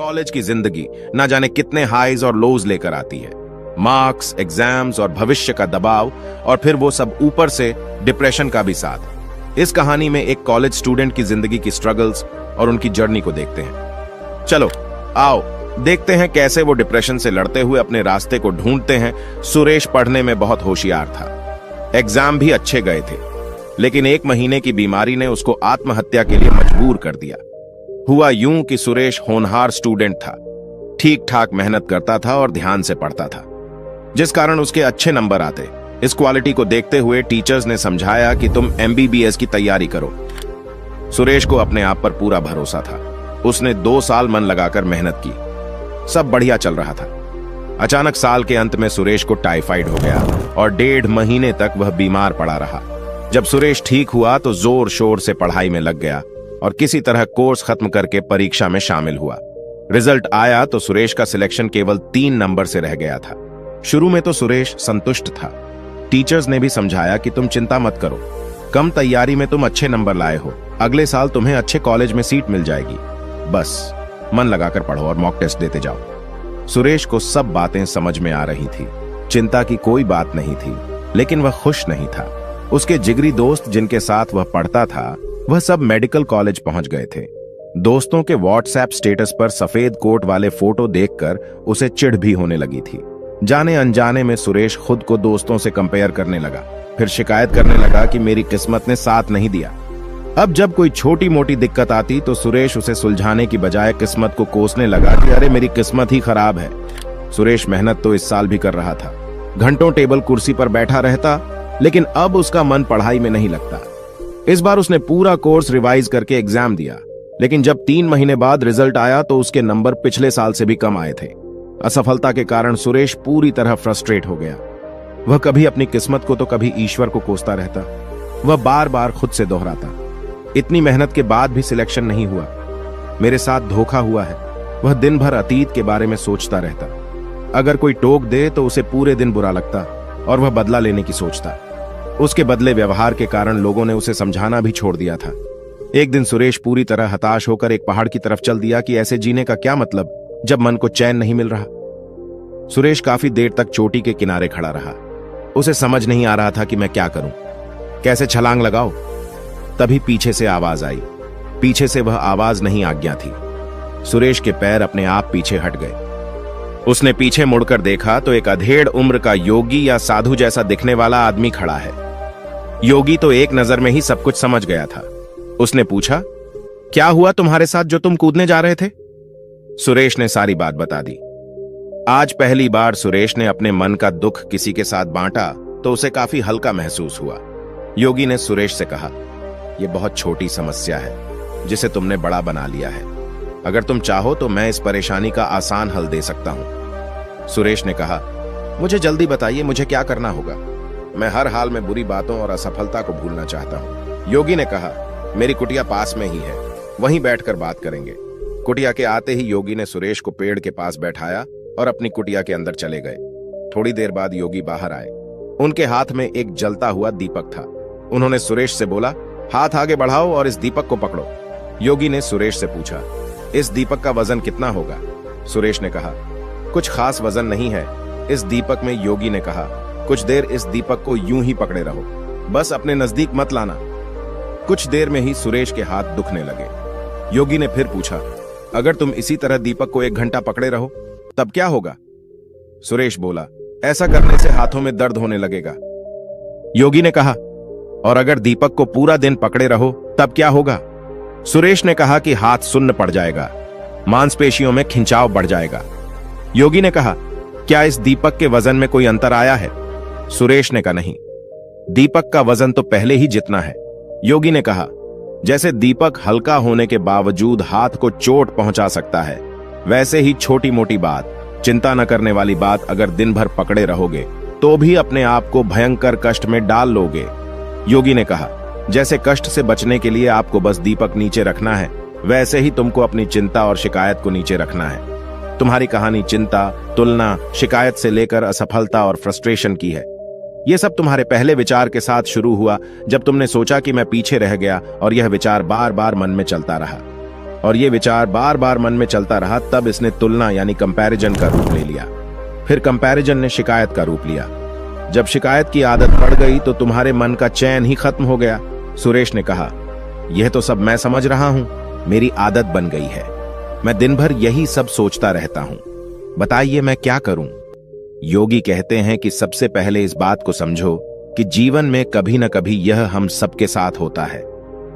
College की जिंदगी ना जाने कितने हाईज और लोज लेकर आती है। मार्क्स, एग्जाम्स और भविष्य का दबाव, और फिर वो सब ऊपर से डिप्रेशन का भी साथ। इस कहानी में एक कॉलेज स्टूडेंट की जिंदगी की स्ट्रगल्स और उनकी जर्नी को देखते हैं। चलो आओ देखते हैं कैसे वो डिप्रेशन से लड़ते हुए अपने रास्ते को ढूंढते हैं। सुरेश पढ़ने में बहुत होशियार था, एग्जाम भी अच्छे गए थे, लेकिन 1 महीने की बीमारी ने उसको आत्महत्या के लिए मजबूर कर दिया। हुआ यूं कि सुरेश होनहार स्टूडेंट था, ठीक ठाक मेहनत करता था और ध्यान से पढ़ता था, जिस कारण उसके अच्छे नंबर आते। इस क्वालिटी को देखते हुए टीचर्स ने समझाया कि तुम MBBS की तैयारी करो। सुरेश को अपने आप पर पूरा भरोसा था। उसने 2 साल मन लगाकर मेहनत की, सब बढ़िया चल रहा था। अचानक साल के अंत में सुरेश को टाइफाइड हो गया और 1.5 महीने तक वह बीमार पड़ा रहा। जब सुरेश ठीक हुआ तो जोर शोर से पढ़ाई में लग गया और किसी तरह कोर्स खत्म करके परीक्षा में शामिल हुआ। रिजल्ट आया तो सुरेश का सिलेक्शन केवल 3 नंबर से रह गया था। शुरू में तो सुरेश संतुष्ट था। टीचर्स ने भी समझाया कि तुम चिंता मत करो, कम तैयारी में तुम अच्छे नंबर लाए हो, अगले साल तुम्हें अच्छे कॉलेज में सीट मिल जाएगी, बस मन लगाकर पढ़ो और मॉक टेस्ट देते जाओ। सुरेश को सब बातें समझ में आ रही थी, चिंता की कोई बात नहीं थी, लेकिन वह खुश नहीं था। उसके जिगरी दोस्त जिनके साथ वह पढ़ता था, वह सब मेडिकल कॉलेज पहुंच गए थे। दोस्तों के व्हाट्सएप स्टेटस पर सफेद कोट वाले फोटो देखकर उसे चिढ़ भी होने लगी थी। जाने अनजाने में सुरेश खुद को दोस्तों से कंपेयर करने लगा, फिर शिकायत करने लगा कि मेरी किस्मत ने साथ नहीं दिया। अब जब कोई छोटी मोटी दिक्कत आती तो सुरेश उसे सुलझाने की बजाय किस्मत को कोसने लगा कि अरे मेरी किस्मत ही खराब है। सुरेश मेहनत तो इस साल भी कर रहा था, घंटों टेबल कुर्सी पर बैठा रहता, लेकिन अब उसका मन पढ़ाई में नहीं लगता। इस बार उसने पूरा कोर्स रिवाइज करके एग्जाम दिया, लेकिन जब 3 महीने बाद रिजल्ट आया तो उसके नंबर पिछले साल से भी कम आए थे। असफलता के कारण सुरेश पूरी तरह फ्रस्ट्रेट हो गया। वह कभी अपनी किस्मत को तो कभी ईश्वर को कोसता रहता। वह बार बार खुद से दोहराता, इतनी मेहनत के बाद भी सिलेक्शन नहीं हुआ, मेरे साथ धोखा हुआ है। वह दिन भर अतीत के बारे में सोचता रहता। अगर कोई टोक दे तो उसे पूरे दिन बुरा लगता और वह बदला लेने की सोचता। उसके बदले व्यवहार के कारण लोगों ने उसे समझाना भी छोड़ दिया था। एक दिन सुरेश पूरी तरह हताश होकर एक पहाड़ की तरफ चल दिया कि ऐसे जीने का क्या मतलब जब मन को चैन नहीं मिल रहा। सुरेश काफी देर तक चोटी के किनारे खड़ा रहा। उसे समझ नहीं आ रहा था कि मैं क्या करूं, कैसे छलांग लगाऊं। तभी पीछे से आवाज आई। पीछे से वह आवाज नहीं, आज्ञा थी। सुरेश के पैर अपने आप पीछे हट गए। उसने पीछे मुड़कर देखा तो एक अधेड़ उम्र का योगी या साधु जैसा दिखने वाला आदमी खड़ा है। योगी तो एक नजर में ही सब कुछ समझ गया था। उसने पूछा, क्या हुआ तुम्हारे साथ जो तुम कूदने जा रहे थे? सुरेश ने सारी बात बता दी। आज पहली बार सुरेश ने अपने मन का दुख किसी के साथ बांटा तो उसे काफी हल्का महसूस हुआ। योगी ने सुरेश से कहा, यह बहुत छोटी समस्या है जिसे तुमने बड़ा बना लिया है। अगर तुम चाहो तो मैं इस परेशानी का आसान हल दे सकता हूं। सुरेश ने कहा, मुझे जल्दी बताइए, मुझे क्या करना होगा? मैं हर हाल में बुरी बातों और असफलता को भूलना चाहता हूं। योगी ने कहा, मेरी कुटिया पास में ही है, वहीं बैठकर बात करेंगे। कुटिया के आते ही योगी ने सुरेश को पेड़ के पास बैठाया और अपनी कुटिया के अंदर चले गए। थोड़ी देर बाद योगी बाहर आए। उनके हाथ में एक जलता हुआ दीपक था। उन्होंने सुरेश से बोला, हाथ आगे बढ़ाओ और इस दीपक को पकड़ो। योगी ने सुरेश से पूछा, इस दीपक का वजन कितना होगा? सुरेश ने कहा, कुछ खास वजन नहीं है इस दीपक में। योगी ने कहा, कुछ देर इस दीपक को यूं ही पकड़े रहो, बस अपने नजदीक मत लाना। कुछ देर में ही सुरेश के हाथ दुखने लगे। योगी ने फिर पूछा, अगर तुम इसी तरह दीपक को 1 घंटा पकड़े रहो तब क्या होगा? सुरेश बोला, ऐसा करने से हाथों में दर्द होने लगेगा। योगी ने कहा, और अगर दीपक को पूरा दिन पकड़े रहो तब क्या होगा? सुरेश ने कहा कि हाथ सुन्न पड़ जाएगा, मांसपेशियों में खिंचाव बढ़ जाएगा। योगी ने कहा, क्या इस दीपक के वजन में कोई अंतर आया है? सुरेश ने कहा, नहीं, दीपक का वजन तो पहले ही जितना है। योगी ने कहा, जैसे दीपक हल्का होने के बावजूद हाथ को चोट पहुंचा सकता है, वैसे ही छोटी मोटी बात, चिंता न करने वाली बात अगर दिन भर पकड़े रहोगे तो भी अपने आप को भयंकर कष्ट में डाल लोगे। योगी ने कहा, जैसे कष्ट से बचने के लिए आपको बस दीपक नीचे रखना है, वैसे ही तुमको अपनी चिंता और शिकायत को नीचे रखना है। तुम्हारी कहानी चिंता, तुलना, शिकायत से लेकर असफलता और फ्रस्ट्रेशन की है। यह सब तुम्हारे पहले विचार के साथ शुरू हुआ जब तुमने सोचा कि मैं पीछे रह गया, और यह विचार बार बार मन में चलता रहा। और ये विचार बार बार मन में चलता रहा। तब इसने तुलना यानी कंपैरिजन का रूप ले लिया। फिर कंपैरिजन ने शिकायत का रूप लिया। जब शिकायत की आदत पड़ गई तो तुम्हारे मन का चैन ही खत्म हो गया। सुरेश ने कहा, यह तो सब मैं समझ रहा हूं, मेरी आदत बन गई है। मैं दिन भर यही सब सोचता रहता हूं। बताइए मैं क्या करूं? योगी कहते हैं कि सबसे पहले इस बात को समझो कि जीवन में कभी न कभी यह हम सबके साथ होता है।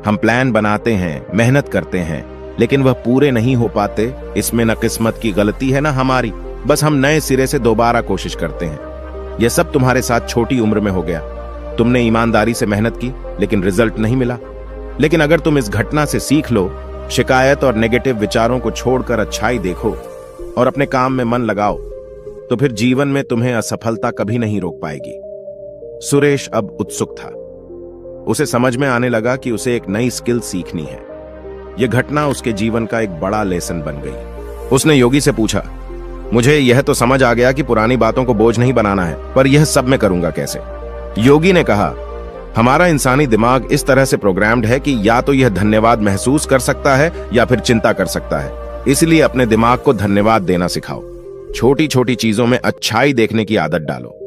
हम प्लान बनाते हैं, मेहनत करते हैं, लेकिन वह पूरे नहीं हो पाते। इसमें न किस्मत की गलती है न हमारी, बस हम नए सिरे से दोबारा कोशिश करते हैं। यह सब तुम्हारे साथ छोटी उम्र में हो गया। तुमने ईमानदारी से मेहनत की लेकिन रिजल्ट नहीं मिला। लेकिन अगर तुम इस घटना से सीख लो, शिकायत और नेगेटिव विचारों को छोड़कर अच्छाई देखो और अपने काम में मन लगाओ, तो फिर जीवन में तुम्हें असफलता कभी नहीं रोक पाएगी। सुरेश अब उत्सुक था। उसे समझ में आने लगा कि उसे एक नई स्किल सीखनी है। यह घटना उसके जीवन का एक बड़ा लेसन बन गई। उसने योगी से पूछा, मुझे यह तो समझ आ गया कि पुरानी बातों को बोझ नहीं बनाना है, पर यह सब मैं करूंगा कैसे? योगी ने कहा, हमारा इंसानी दिमाग इस तरह से प्रोग्राम्ड है कि या तो यह धन्यवाद महसूस कर सकता है या फिर चिंता कर सकता है। इसलिए अपने दिमाग को धन्यवाद देना सिखाओ। छोटी छोटी चीजों में अच्छाई देखने की आदत डालो।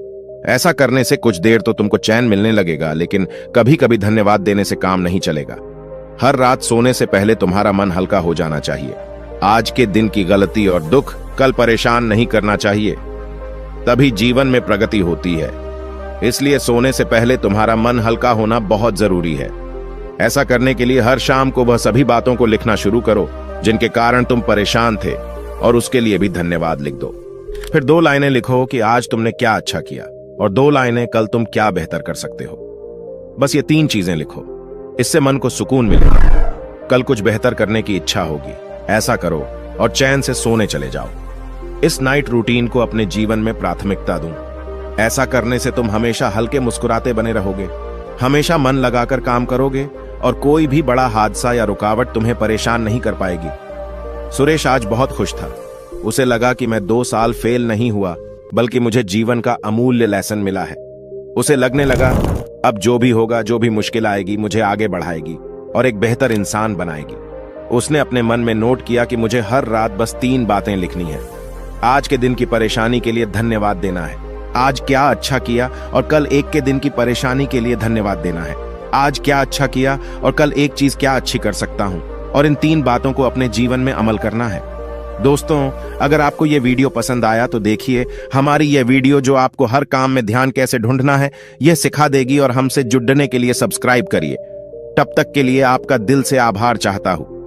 ऐसा करने से कुछ देर तो तुमको चैन मिलने लगेगा, लेकिन कभी कभी धन्यवाद देने से काम नहीं चलेगा। हर रात सोने से पहले तुम्हारा मन हल्का हो जाना चाहिए। आज के दिन की गलती और दुख कल परेशान नहीं करना चाहिए, तभी जीवन में प्रगति होती है। इसलिए सोने से पहले तुम्हारा मन हल्का होना बहुत जरूरी है। ऐसा करने के लिए हर शाम को वह सभी बातों को लिखना शुरू करो जिनके कारण तुम परेशान थे, और उसके लिए भी धन्यवाद लिख दो। फिर 2 लाइनें लिखो कि आज तुमने क्या अच्छा किया, और 2 लाइनें कल तुम क्या बेहतर कर सकते हो। बस ये 3 चीजें लिखो। इससे मन को सुकून मिलेगा। कल कुछ बेहतर करने की इच्छा होगी। ऐसा करो और चैन से सोने चले जाओ। इस नाइट रूटीन को अपने जीवन में प्राथमिकता दूं। ऐसा करने से तुम हमेशा हल्के मुस्कुराते बने रहोगे, हमेशा मन लगाकर काम करोगे, और कोई भी बड़ा हादसा या रुकावट तुम्हें परेशान नहीं कर पाएगी। सुरेश आज बहुत खुश था। उसे लगा कि मैं 2 साल फेल नहीं हुआ, बल्कि मुझे जीवन का अमूल्य लेसन मिला है। उसे लगने लगा, अब जो भी होगा, जो भी मुश्किल आएगी, मुझे आगे बढ़ाएगी और एक बेहतर इंसान बनाएगी। उसने अपने मन में नोट किया कि मुझे हर रात बस 3 बातें लिखनी है। आज के दिन की परेशानी के लिए धन्यवाद देना है, आज क्या अच्छा किया और कल एक के दिन की परेशानी के लिए धन्यवाद देना है। आज क्या अच्छा किया और कल एक चीज क्या अच्छी कर सकता हूं, और इन 3 बातों को अपने जीवन में अमल करना है। दोस्तों, अगर आपको यह वीडियो पसंद आया तो देखिए, हमारी यह वीडियो जो आपको हर काम में ध्यान कैसे ढूंढना है यह सिखा देगी, और हमसे जुड़ने के लिए सब्सक्राइब करिए। तब तक के लिए आपका दिल से आभार चाहता हूं।